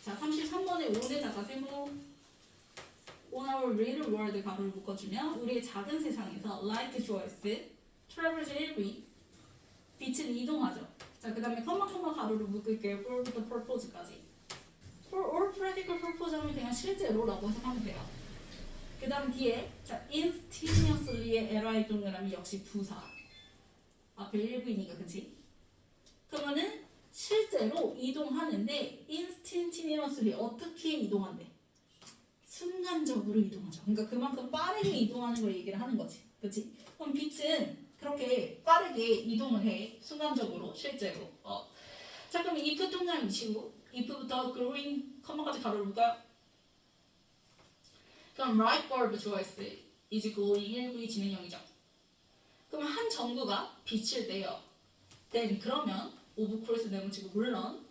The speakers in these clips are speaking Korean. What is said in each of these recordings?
자, 33번에 오에다가 세모 On our little world 가로를 묶어주면 우리의 작은 세상에서 light joys, travels every 빛은 이동하죠. 자, 그 다음에 컴마 가로를 묶을게요. for부터 purpose까지. For all practical purpose 하면 그냥 실제로라고 해석하면 돼요. 그 다음 뒤에 자, instantaneously의 ly 동그라미 역시 부사. 앞에 일부이니까 그치? 그러면은 실제로 이동하는데 instantaneously 어떻게 이동한대? 순간적으로 이동하죠. 그러니까 그만큼 빠르게 이동하는 걸 얘기를 하는 거지. 그치? 그럼 빛은 그렇게 빠르게 이동을 해. 순간적으로, 실제로. 자, 그럼 if 동그라미 치고 if부터 growing, 컴마까지 가로를 볼까요? 그럼 light bulb choice is glowing 1V 진행형이죠. 그럼 한 전구가 빛을 내요. then 그러면 of course 내붙이고 물론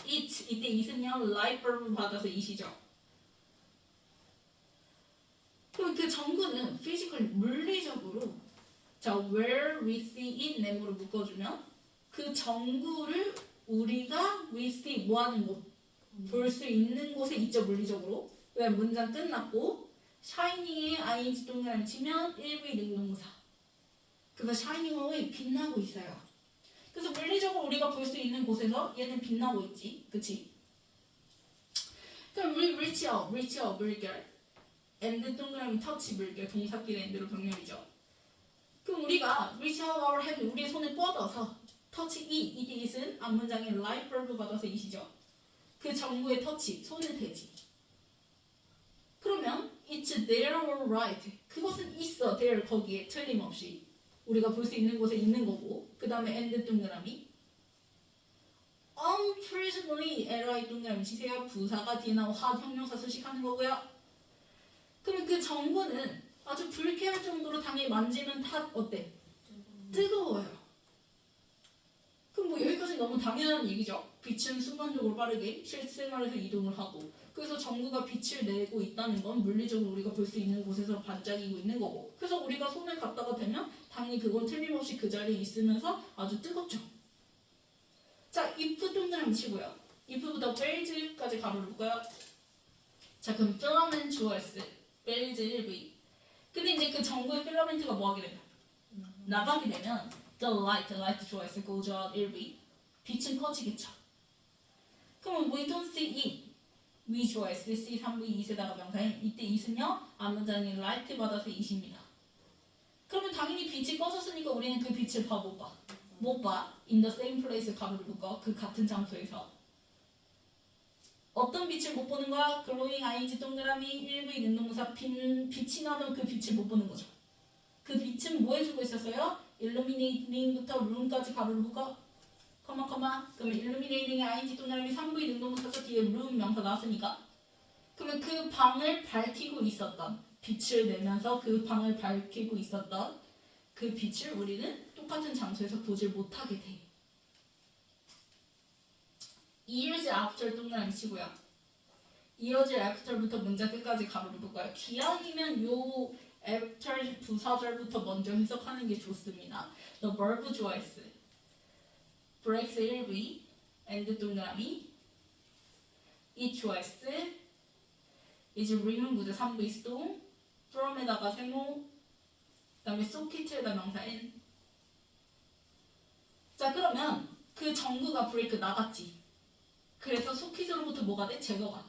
이때 it은요 light bulb 받아서 it이죠. 그럼 그 전구는 physical 물리적으로 자 where we see it 네모로 묶어주면 그 전구를 우리가 we see 뭐 하는 곳 볼 수 있는 곳에 있죠 물리적으로. 왜 문장 끝났고 샤이닝에 ing 동그라미 치면 1V 능동사. 그래서 샤이닝은 빛나고 있어요. 그래서 물리적으로 우리가 볼 수 있는 곳에서 얘는 빛나고 있지, 그치? 그럼 우리 reach out 물결, and 동그라미 touch 물결, 동사끼리 and로 병렬이죠. 그럼 우리가 reach out our hand, 우리의 손을 뻗어서 touch it은 앞문장에 light bulb 받아서 it이죠. 그 전구의 터치, 손을 대지. 그러면 it's there or right. 그것은 있어, there 거기에 틀림없이 우리가 볼 수 있는 곳에 있는 거고. 그 다음에 and 동그라미. unfortunately ly 동그라미 치세요. 부사가 뒤에 나오고 한 형용사 수식하는 거고요. 그러면 그 전구는 아주 불쾌할 정도로 당연히 만지면 다 어때? 뜨거워요. 그럼 뭐 여기까지 너무 당연한 얘기죠. 빛은 순간적으로 빠르게 실생활에서 이동을 하고 그래서 전구가 빛을 내고 있다는 건 물리적으로 우리가 볼 수 있는 곳에서 반짝이고 있는 거고 그래서 우리가 손을 갖다가 대면 당연히 그건 틀림없이 그 자리에 있으면서 아주 뜨겁죠. 자, if 동그라미 치고요. if부터 belz까지 가로를 볼까요? 자, 그럼 filament jewels, belz 1V. 근데 이제 그 전구의 필라멘트가 뭐 하게 되면? 나가게 되면 the light jewels goes out 1V. 빛은 커지겠죠. 그럼 we don't see it. we jewels, C 3V 2에다가 명사인 이때 it은요 앞문장이 light 받아서 it입니다. 그러면 당연히 빛이 꺼졌으니까 우리는 그 빛을 못 봐. 못 봐. in the same place 가로를 묶어. 그 같은 장소에서. 어떤 빛을 못 보는 거야? glowing ing 동그라미 1V 능동사 빛이 나면 그 빛을 못 보는 거죠. 그 빛은 뭐 해주고 있었어요? illuminating부터 room까지 가로를 묶어. 그러면 illuminating의 ing 동그라미 3V 능동사서 뒤에 room 명사 나왔으니까 그러면 그 방을 밝히고 있었던 빛을 내면서 그 방을 밝히고 있었던 그 빛을 우리는 똑같은 장소에서 보질 못하게 돼. years after 동그라미 치고요. years after부터 문장 끝까지 가로를 볼까요? 기왕이면 요 after 부사절부터 먼저 해석하는 게 좋습니다. The verb joys breaks 1V and 동그라미 it joys is removed 3V 수동 from에다가 세모 그 다음에 socket에다 명사 n. 자, 그러면 그 전구가 브레이크 나갔지. 그래서 소켓으로부터 뭐가 돼? 제거가.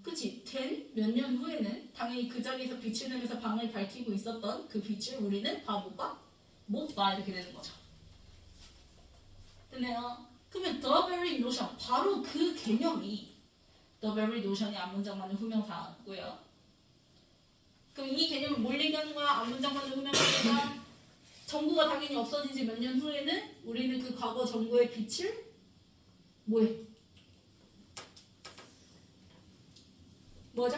그치? 된 몇 년 후에는 당연히 그 자리에서 빛을 내면서 방을 밝히고 있었던 그 빛을 우리는 다 못 봐? 못 봐. 이렇게 되는 거죠. 됐네요. 그러면 the very notion, 바로 그 개념이 the very notion이 앞문장만의 후명사고요. 그럼 이 개념을 뭘 얘기하는 거야? 앞문장만의 후명사니까 전구가 당연히 없어지지 몇 년 후에는 우리는 그 과거 전구의 빛을 뭐해? 뭐죠?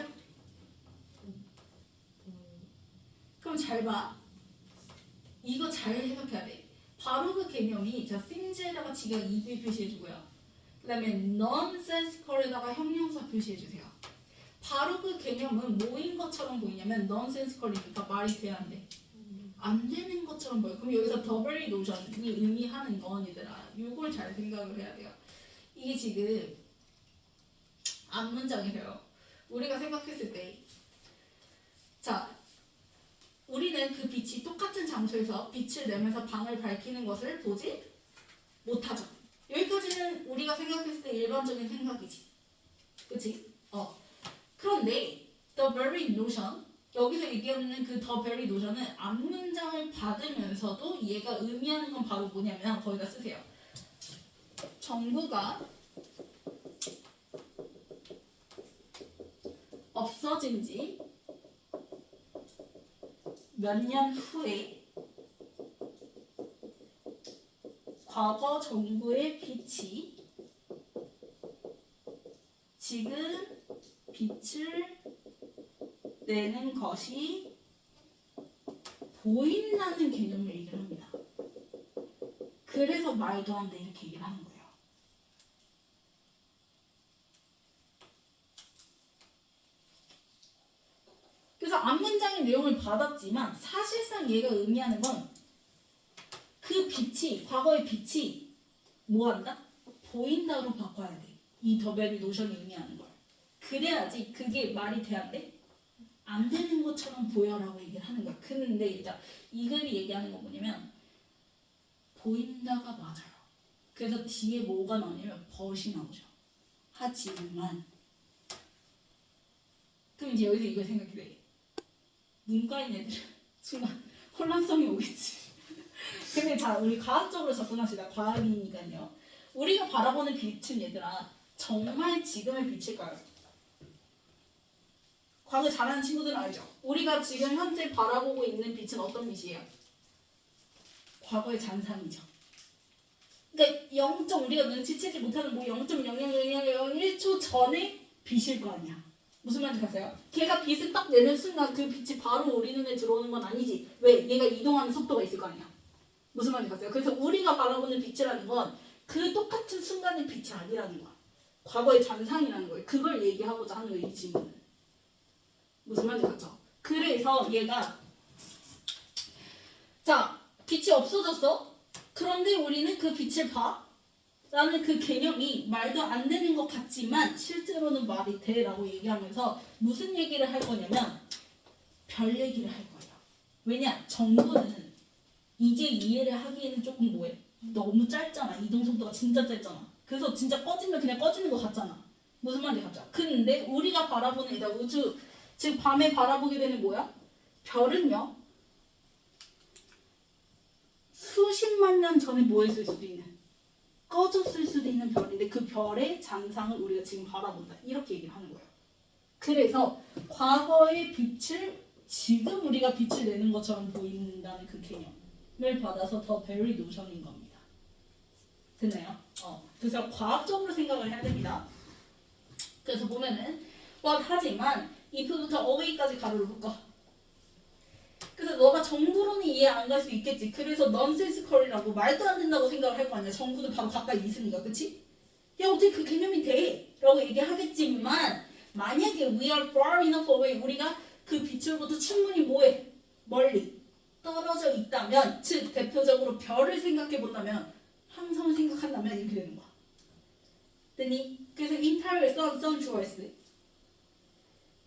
그럼 잘 봐. 이거 잘 해석해야 돼. 바로 그 개념이 자 sims에다가 지가 EV 표시해주고요. 그 다음에 nonsensical에다가 형용사 표시해주세요. 바로 그 개념은 뭐인 것처럼 보이냐면 nonsensical이니까 말이 돼야 안 돼. 안 되는 것처럼 보여. 그럼 여기서 the very notion이 의미하는 건 얘들아 요걸 잘 생각을 해야 돼요. 이게 지금 앞문장이래요. 우리가 생각했을 때, 자, 우리는 그 빛이 똑같은 장소에서 빛을 내면서 방을 밝히는 것을 보지 못하죠. 여기까지는 우리가 생각했을 때 일반적인 생각이지. 그치? 그런데 the very notion, 여기서 얘기하는 그 the very notion은 앞문장을 받으면서도 얘가 의미하는 건 바로 뭐냐면 거기다 쓰세요. 정부가 없어진 지 몇 년 후에 과거 정부의 빛이 지금 빛을 내는 것이 보인다는 개념을 얘기를 합니다. 그래서 말도 안 돼 이렇게 얘기를 하는 거예요. 그래서 앞문장의 내용을 받았지만 사실상 얘가 의미하는 건 그 빛이, 과거의 빛이 뭐한다? 보인다로 바꿔야 돼. 이 더베리 노션이 의미하는 걸. 그래야지 그게 말이 돼야 돼? 안 되는 것처럼 보여라고 얘기를 하는 거야. 근데 일단 이 글이 얘기하는 건 뭐냐면 보인다가 맞아요. 그래서 뒤에 뭐가 나오냐면 벗이 나오죠. 하지만 그럼 이제 여기서 이걸 생각해 돼. 문과인 애들은 순간 혼란성이 오겠지. 근데 자, 우리 과학적으로 접근합시다. 과학이니까요. 우리가 바라보는 빛은 얘들아 정말 지금의 빛일까요? 과거 잘하는 친구들은 알죠? 우리가 지금 현재 바라보고 있는 빛은 어떤 빛이에요? 과거의 잔상이죠. 그러니까 0. 우리가 눈치채지 못하는 뭐 0.00001초 전에 빛일 거 아니야. 무슨 말인지 아세요? 걔가 빛을 딱 내는 순간 그 빛이 바로 우리 눈에 들어오는 건 아니지. 왜? 얘가 이동하는 속도가 있을 거 아니야. 무슨 말인지 아세요? 그래서 우리가 바라보는 빛이라는 건 그 똑같은 순간의 빛이 아니라는 거야. 과거의 잔상이라는 거예요. 그걸 얘기하고자 하는 거예요, 이 질문은. 무슨 말인지 알죠? 그래서 얘가 자, 빛이 없어졌어. 그런데 우리는 그 빛을 봐. 라는 그 개념이 말도 안 되는 것 같지만 실제로는 말이 돼 라고 얘기하면서 무슨 얘기를 할 거냐면 별 얘기를 할 거예요. 왜냐? 정보는 이제 이해를 하기에는 조금 뭐해? 너무 짧잖아. 이동 속도가 진짜 짧잖아. 그래서 진짜 꺼지면 그냥 꺼지는 것 같잖아. 무슨 말인지 알죠? 근데 우리가 바라보는 이다 우주, 즉 밤에 바라보게 되는 뭐야? 별은요. 수십만 년 전에 뭐 했을 수도 있는 꺼졌을 수도 있는 별인데 그 별의 잔상을 우리가 지금 바라본다. 이렇게 얘기를 하는 거예요. 그래서 과거의 빛을 지금 우리가 빛을 내는 것처럼 보인다는 그 개념을 받아서 더 베리 노션인 겁니다. 됐나요? 그래서 과학적으로 생각을 해야 됩니다. 그래서 보면은 하지만 if부터 away까지 가로를 묶어. 그래서 너가 정구로는 이해 안 갈 수 있겠지. 그래서 넌센스컬이라고 말도 안 된다고 생각을 할 거 아니야. 정구는 바로 가까이 있으니까. 그치? 야 어떻게 그 개념이 돼? 라고 얘기하겠지만 만약에 we are far enough away, 우리가 그 빛으로부터 충분히 뭐해? 멀리 떨어져 있다면, 즉 대표적으로 별을 생각해 본다면, 항성을 생각한다면 이렇게 되는 거야. 됐니? 그래서 entire sun choice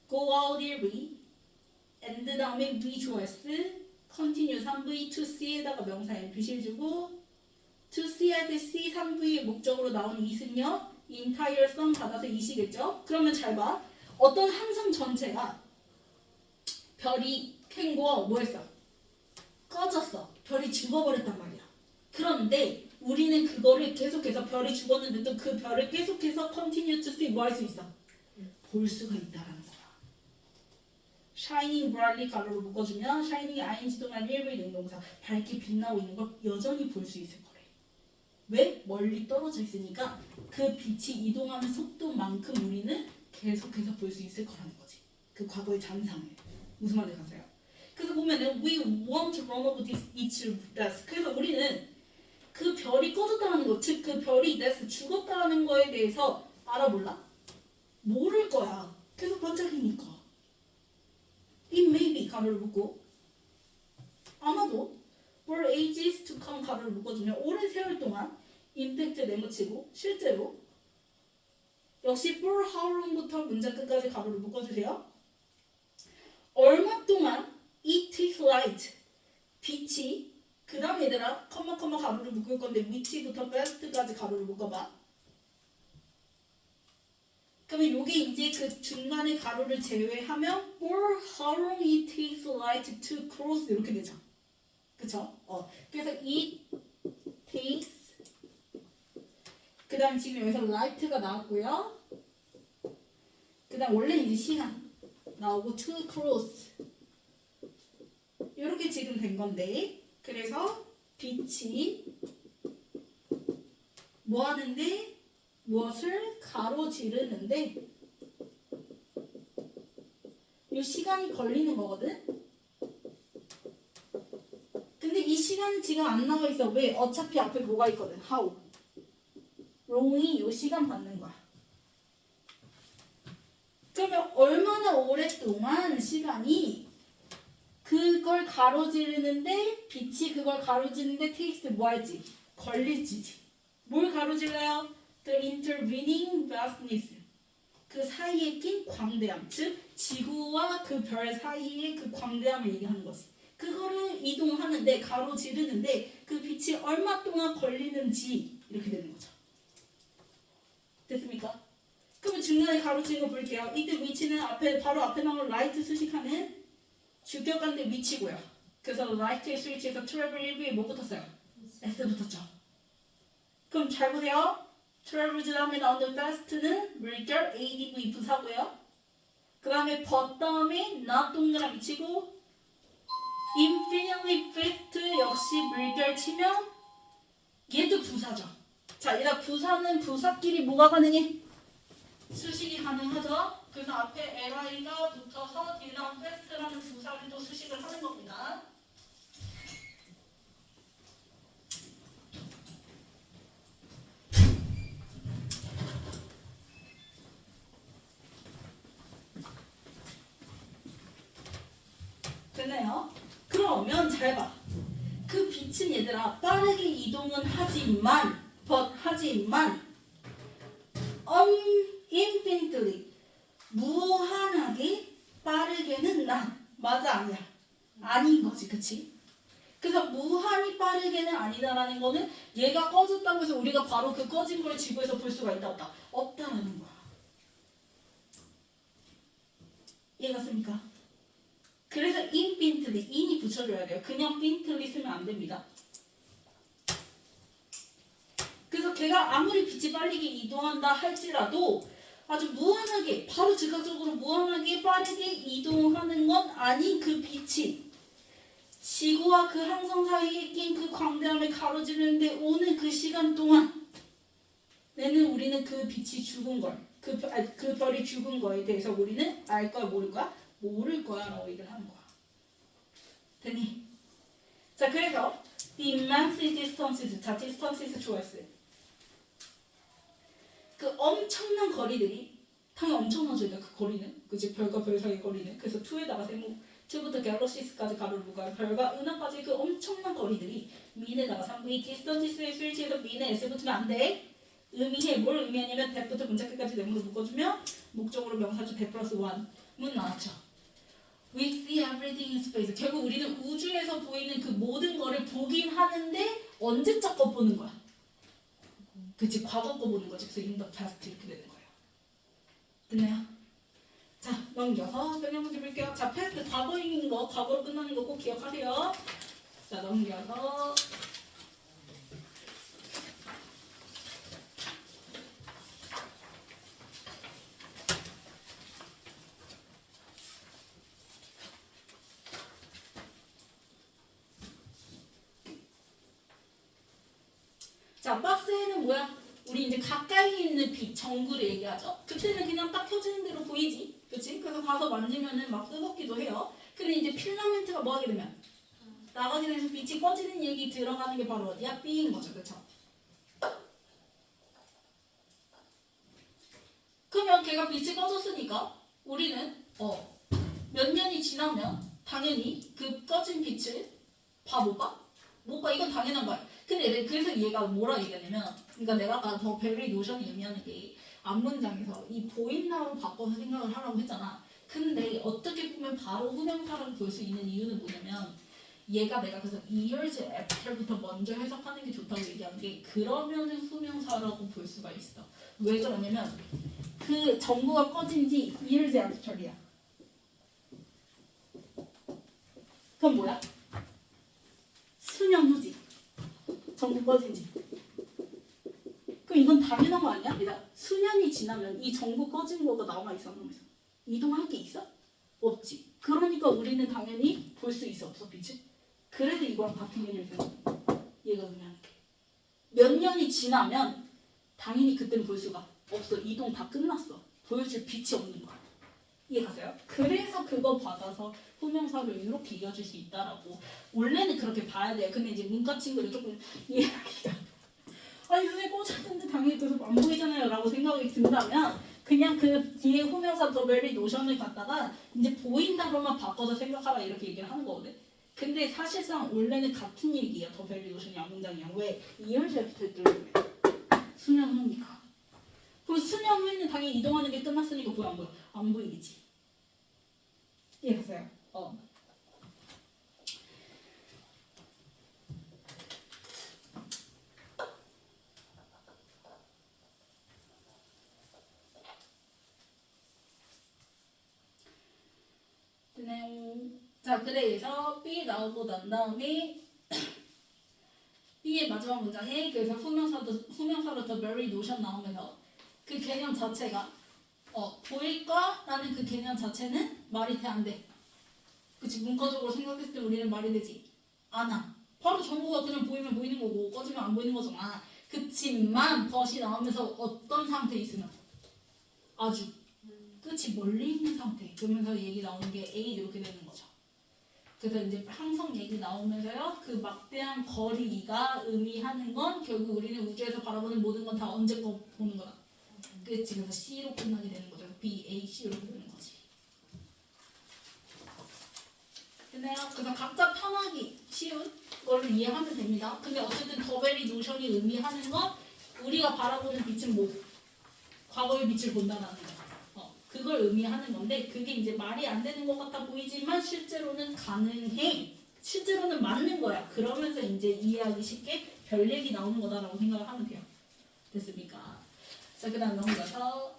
go out early and 다음에 V 좋아했어. continue 3V to C에다가 명사 NPC를 주고 to C 할 때 C 3V의 목적으로 나오는 이은요 entire sun 받아서 이시겠죠? 그러면 잘 봐. 어떤 항성 전체가 별이 캔고 뭐 했어? 꺼졌어. 별이 죽어버렸단 말이야. 그런데 우리는 그거를 계속해서 별이 죽었는데도 그 별을 계속해서 continue to see 뭐 할 수 있어? 볼 수가 있다라는 거야. shining brightly 가로로 묶어주면 shining이 ing 동안 1의 능동사 밝게 빛나고 있는 걸 여전히 볼 수 있을 거래. 왜? 멀리 떨어져 있으니까 그 빛이 이동하는 속도만큼 우리는 계속해서 볼 수 있을 거라는 거지. 그 과거의 잔상을. 무슨 말인지 아세요? 그래서 보면은 we want to run over this each death. 그래서 우리는 그 별이 꺼졌다는 거, 즉 그 별이 death 죽었다는 거에 대해서 알아 몰라? 모를 거야. 계속 반짝이니까. It may be 가로를 묶고 아마도 for ages to come 가로를 묶어주면 오랜 세월 동안 임팩트 내묻히고 실제로 역시 for how long부터 문장 끝까지 가로를 묶어주세요. 얼마 동안 it takes light 빛이 그 다음 얘들아 컴마 가로를 묶을 건데 which부터 best까지 가로를 묶어봐. 그러면 요게 이제 그 중간에 가로를 제외하면 for how long it takes light to cross 이렇게 되죠. 그쵸? 그래서 it takes 그 다음 지금 여기서 light가 나왔고요. 그 다음 원래 이제 시간 나오고 to cross 이렇게 지금 된 건데 그래서 빛이 뭐 하는데 무엇을 가로지르는데 이 시간이 걸리는 거거든. 근데 이 시간이 지금 안 나와 있어. 왜? 어차피 앞에 뭐가 있거든. how long이 이 시간 받는 거야. 그러면 얼마나 오랫동안 시간이 그걸 가로지르는데 빛이 그걸 가로지르는데 takes 뭐 할지? 걸릴지. 뭘 가로질러요? The intervening vastness. 그 사이에 낀 광대함. 즉 지구와 그 별 사이의 그 광대함을 얘기하는 거지. 그거를 이동하는데 가로지르는데 그 빛이 얼마 동안 걸리는지 이렇게 되는 거죠. 됐습니까? 그러면 중간에 가로치는 거 볼게요. 이때 위치는 앞에 바로 앞에 나온 라이트 수식하는 주격관대 위치고요. 그래서 라이트의 스위치에서 트래블 1부에 뭐 붙었어요? S 붙었죠. 그럼 잘 보세요. 트래블 다음에 나오는 fast는 물결 ADV 부사고요. 그 다음에 but 다음에 not 동그라미 치고 infinitely fast 역시 물결 치면 얘도 부사죠. 자, 얘가 부사는 부사끼리 뭐가 가능해? 수식이 가능하죠. 그래서 앞에 li가 붙어서 뒤나 fast라는 부사를 또 수식을 하는 겁니다. 됐나요? 그러면 잘 봐. 그 빛은 얘들아 빠르게 이동은 하지만 infinitely 무한하게 빠르게는 맞아 아니야? 아닌 거지, 그치? 그래서 무한히 빠르게는 아니다라는 거는 얘가 꺼졌다고 해서 우리가 바로 그 꺼진 걸 지구에서 볼 수가 있다 없다? 없다라는 거야. 이해갔습니까? 그래서 infinitely, in이 붙여줘야 돼요. 그냥 infinitely 쓰면 안 됩니다. 그래서 걔가 아무리 빛이 빠르게 이동한다 할지라도 아주 무한하게, 바로 즉각적으로 무한하게 빠르게 이동하는 건 아닌 그 빛이 지구와 그 항성 사이에 낀 그 광대함을 가로지르는데 오는 그 시간 동안 우리는 그 빛이 죽은 걸, 그 별이 죽은 거에 대해서 우리는 알 거야, 모를 거야? 모를 거야 라고 얘기를 하는 거야. 됐니? 자, 그래서 the immense distances, 자, distances 좋아했어요. 그 엄청난 거리들이 당연히 엄청나죠. 그 거리는 그치? 별과 별 사이의 거리는. 그래서 2에다가 세모 2부터 갤럭시스까지 가로를 묶어요. 별과 은하까지 그 엄청난 거리들이 민에다가 3V distances의 스위치에서 민에 S 붙으면 안 돼. 의미해. 뭘 의미하냐면 that부터 문자 끝까지 네모로 묶어주면 목적으로 명사주 that 플러스 1문 나왔죠. We see everything in space. 결국 우리는 우주에서 보이는 그 모든 거를 보긴 하는데 언제적 거 보는 거야. 그치, 과거 거 보는 거지. 그래서 in the past 이렇게 되는 거예요. 됐나요? 자, 넘겨서 변형 문제 볼게요. 자, past 과거인 거, 과거로 끝나는 거 꼭 기억하세요. 자, 넘겨서 자, 박스에는 뭐야? 우리 이제 가까이 있는 빛, 전구를 얘기하죠. 그때는 그냥 딱 켜지는 대로 보이지. 그치? 그래서 가서 만지면은 막 뜨겁기도 해요. 근데 이제 필라멘트가 뭐 하게 되면? 나가게 되면서 빛이 꺼지는 얘기 들어가는 게 바로 어디야? B인 거죠. 그쵸? 그러면 걔가 빛이 꺼졌으니까 우리는 몇 년이 지나면 당연히 그 꺼진 빛을 못 봐? 이건 당연한 거야. 근데 그래서 얘가 뭐라 얘기하냐면, 그러니까 내가 아까 더 베리 노션이 의미하는 게 앞문장에서 이 보인다로 바꿔서 생각을 하라고 했잖아. 근데 어떻게 보면 바로 후명사라고 볼 수 있는 이유는 뭐냐면, 얘가 내가 그래서 years after부터 먼저 해석하는 게 좋다고 얘기한 게, 그러면은 후명사라고 볼 수가 있어. 왜 그러냐면 그 전구가 꺼진 지 years after이야. 그럼 뭐야? 수년 후지. 전구 꺼진 지. 그럼 이건 당연한 거 아니야? 얘들아, 수년이 지나면 이 전구 꺼진 거가 남아 있어, 안 남아 있어? 이동할 게 있어? 없지. 그러니까 우리는 당연히 볼 수 있어, 없어, 그치? 그래서 이거랑 같은 개념이 되는 거야. 얘가 의미하는 게. 몇 년이 지나면 당연히 그때는 볼 수가 없어. 이동 다 끝났어. 보여줄 빛이 없는 거야. 이해가세요? 그래서 그거 받아서 후명사를 이렇게 이어줄 수 있다라고. 원래는 그렇게 봐야 돼요. 근데 이제 문과 친구들 조금 이해하기가 아니 눈에 꽂았는데 당연히 그래서 안 보이잖아요 라고 생각이 든다면 그냥 그 뒤에 후명사 더 베리 노션을 갖다가 이제 보인다로만 바꿔서 생각하라 이렇게 얘기를 하는 거거든. 근데 사실상 원래는 같은 얘기야. 더 베리 노션이 앞문장이야. 왜? 이열제 붙어 있더라고요. 수년 후니까. 그럼 수년 후에는 당연히 이동하는 게 끝났으니까 보여 안 보여? 안 보이겠지. 이해하세요? 자, 그래서 B 나오고 난 다음에 B의 마지막 문장에 그래서 후명사로 the very notion 나오면서 그 개념 자체가 보일까라는 그 개념 자체는 말이 돼 안 돼? 그치? 문과적으로 생각했을 때 우리는 말이 되지 않아. 바로 전구가 그냥 보이면 보이는 거고 꺼지면 안 보이는 거잖아. 그치만 벗이 나오면서 어떤 상태에 있으면 아주 끝이 멀리 있는 상태. 그러면서 얘기 나오는 게 A 이렇게 되는 거죠. 그래서 이제 항성 얘기 나오면서요. 그 막대한 거리가 의미하는 건 결국 우리는 우주에서 바라보는 모든 건 다 언제 거 보는 거다. 그치? 그래서 C로 끝나게 되는 거죠. B, A, C로 되는 거지. 됐나요? 그래서 각자 편하기 쉬운 걸로 이해하면 됩니다. 근데 어쨌든 더 베리 노션이 의미하는 건 우리가 바라보는 빛은 뭐? 과거의 빛을 본다라는 거. 그걸 의미하는 건데 그게 이제 말이 안 되는 것 같아 보이지만 실제로는 가능해. 실제로는 맞는 거야. 그러면서 이제 이해하기 쉽게 별 얘기 나오는 거다라고 생각을 하면 돼요. 됐습니까? 자, 그 다음 넘어가서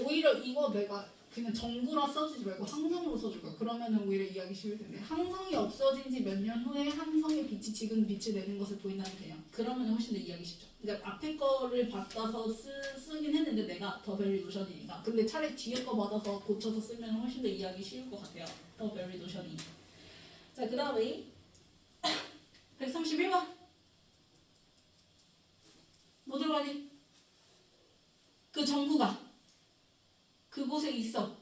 오히려 이거 내가 그냥 정구라 써주지 말고 항성으로 써줄 거야. 그러면은 오히려 이해하기 쉬울 텐데 항성이 없어진 지 몇 년 후에 항성의 빛이 지금 빛을 내는 것을 보인다는 개념. 그러면 훨씬 더 이해하기 쉽죠. 그러니까 앞에 거를 바꿔서 쓰긴 했는데 내가 더 베리 노션이니까. 근데 차라리 뒤에 거 받아서 고쳐서 쓰면 훨씬 더 이해하기 쉬울 것 같아요. 더 베리 노션이. 자, 그 다음에 131번 뭐 들어가니? 그 정구가 그곳에 있어.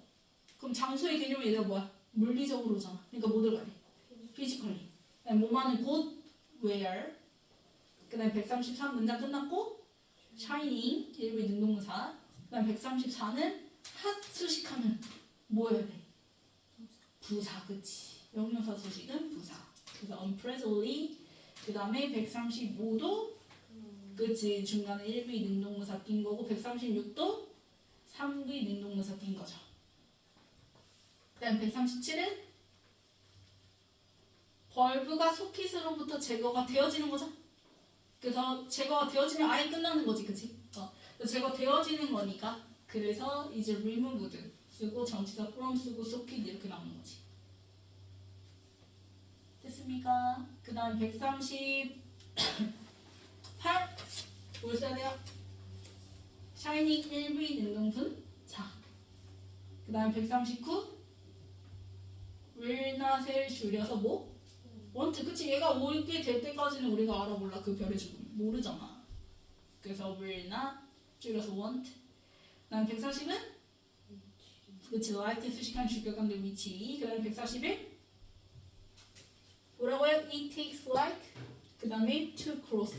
그럼 장소의 개념이 얘가 뭐야? 물리적으로잖아. 그러니까 뭐 들어가니? physically. 뭐만은 곳 where. 그 다음에 133 문장 끝났고 shining 일부 능동사. 그 다음에 134는 핫 수식하면 뭐 해야 돼? 부사. 그치? 명령사 수식은 부사. 그래서 unpresently. 그 다음에 135도 그치? 중간에 1부 능동사 낀 거고 136도 3의 능동문사 낀 거죠. 그 다음 137은 벌브가 소킷으로부터 제거가 되어지는 거죠. 그래서 제거가 되어지면 아예 끝나는 거지, 그치? 제거 되어지는 거니까 그래서 이제 removed 쓰고 전치사 from 쓰고 socket 이렇게 나오는 거지. 됐습니까? 그 다음 138 뭘 써야 돼요? 샤이닝 1V 능동분 자. 그 다음 139 will not을 줄여서 뭐? want. 그치? 얘가 올게 될 때까지는 우리가 알아 몰라. 그 별의 주문 모르잖아. 그래서 will not 줄여서 want. 그다음 140은 그치 like 수식한 주격관들 위치. 그다음 141 뭐라고요? It takes like 그 다음에 to cross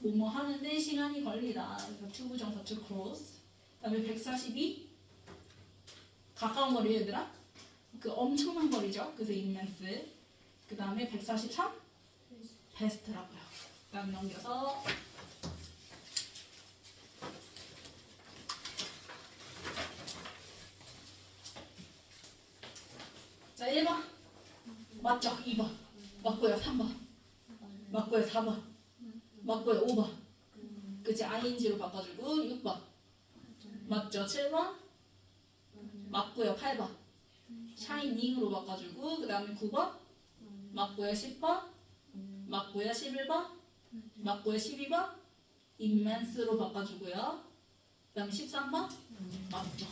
뭐뭐 하는데 시간이 걸리다. 그래서 to 부정사 to cross. 그 다음에 142 가까운 거리 얘들아. 그 엄청난 거리죠. 그래서 immense. 그 다음에 143 best라고요. 그 다음 넘겨서 자 1번 맞죠? 2번 맞고요. 3번 맞고요. 4번 맞고요. 5번 그치 ing로 바꿔주고 6번 맞죠? 7번 맞고요. 8번 샤이닝으로 바꿔주고 그 다음에 9번 맞고요. 10번 맞고요. 11번 맞고요. 12번 immense로 바꿔주고요. 그 다음에 13번 맞죠?